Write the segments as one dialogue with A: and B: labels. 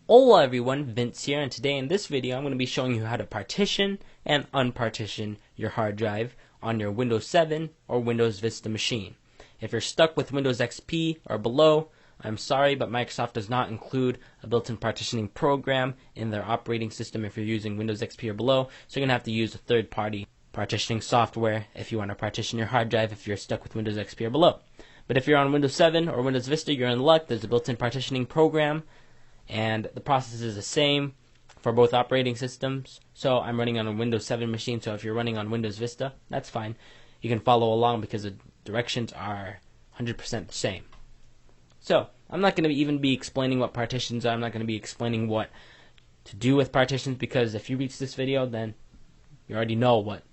A: Hola everyone, Vince here, and today in this video I'm going to be showing you how to partition and unpartition your hard drive on your Windows 7 or Windows Vista machine. If you're stuck with Windows XP or below, I'm sorry, but Microsoft does not include a built-in partitioning program in their operating system if you're using Windows XP or below, so you're going to have to use a third-party partitioning software if you want to partition your hard drive if you're stuck with Windows XP or below. But if you're on Windows 7 or Windows Vista, you're in luck. There's a built-in partitioning program, and the process is the same for both operating systems. So I'm running on a Windows 7 machine, so if you're running on Windows Vista, that's fine. You can follow along because the directions are 100% the same. So I'm not going to even be explaining what partitions are. I'm not going to be explaining what to do with partitions, because if you reach this video, then you already know what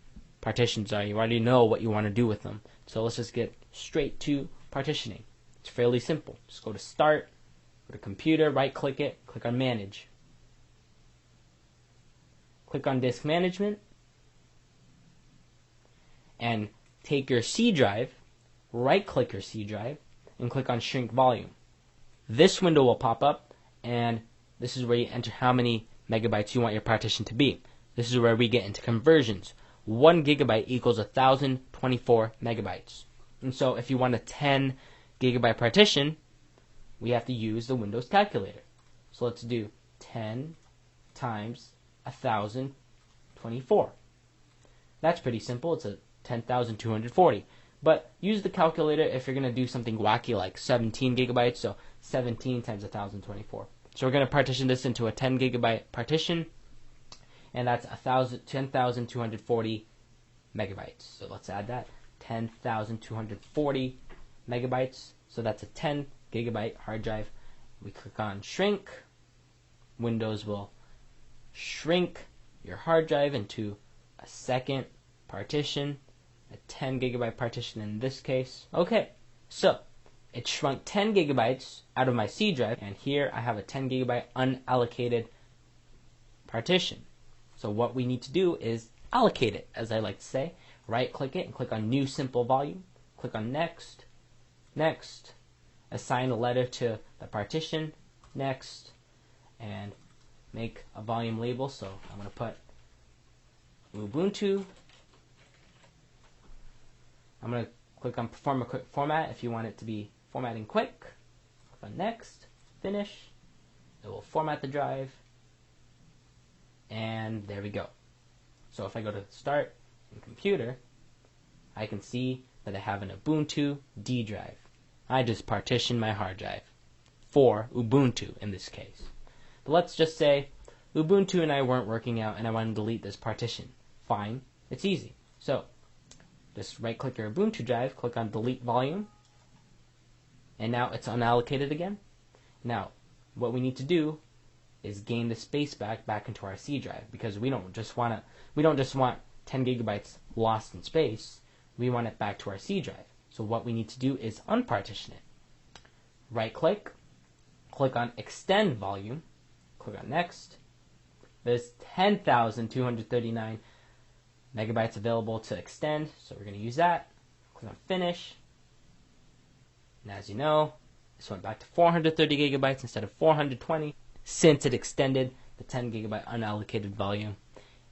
A: partitions are. You already know what you want to do with them. So let's just get straight to partitioning. It's fairly simple. Just go to Start, go to Computer, right-click it, click on Manage. Click on Disk Management, and take your C drive, right-click your C drive, and click on Shrink Volume. This window will pop up, and this is where you enter how many megabytes you want your partition to be. This is where we get into conversions. 1 gigabyte equals 1024 megabytes. And so if you want a 10 gigabyte partition, we have to use the Windows calculator. So let's do 10 times 1024. That's pretty simple. It's a 10,240. But use the calculator if you're going to do something wacky like 17 gigabytes, so 17 times 1024. So we're going to partition this into a 10 gigabyte partition, and that's 10,240 megabytes. So let's add that, 10,240 megabytes. So that's a 10 gigabyte hard drive. We click on Shrink. Windows will shrink your hard drive into a second partition, a 10 gigabyte partition in this case. Okay, so it shrunk 10 gigabytes out of my C drive, and here I have a 10 gigabyte unallocated partition. So what we need to do is allocate it, as I like to say. Right click it and click on New Simple Volume. Click on Next. Next. Assign a letter to the partition. Next. And make a volume label. So I'm going to put Ubuntu. I'm going to click on Perform a Quick Format if you want it to be formatting quick. Click on Next. Finish. It will format the drive. And there we go. So if I go to Start and Computer, I can see that I have an Ubuntu D drive. I just partitioned my hard drive for Ubuntu in this case. But let's just say Ubuntu and I weren't working out and I want to delete this partition. Fine, it's easy. So just right-click your Ubuntu drive, click on Delete Volume, and now it's unallocated again. Now, what we need to do is gain the space back into our C drive, because we don't just want 10 gigabytes lost in space. We want it back to our C drive. So what we need to do is unpartition it. Right click, click on Extend Volume, click on Next. There's 10,239 megabytes available to extend, so we're going to use that. Click on Finish. And as you know, this went back to 430 gigabytes instead of 420, since it extended the 10 gigabyte unallocated volume.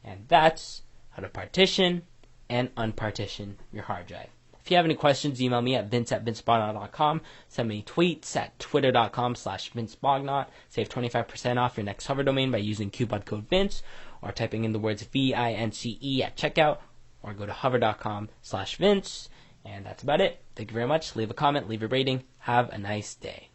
A: And that's how to partition and unpartition your hard drive. If you have any questions, email me at vince@vincebognot.com. Send me tweets at twitter.com/vincebognot. Save 25% off your next hover domain by using coupon code Vince, or typing in the words VINCE at checkout, or go to hover.com/Vince. And that's about it. Thank you very much. Leave a comment, leave a rating. Have a nice day.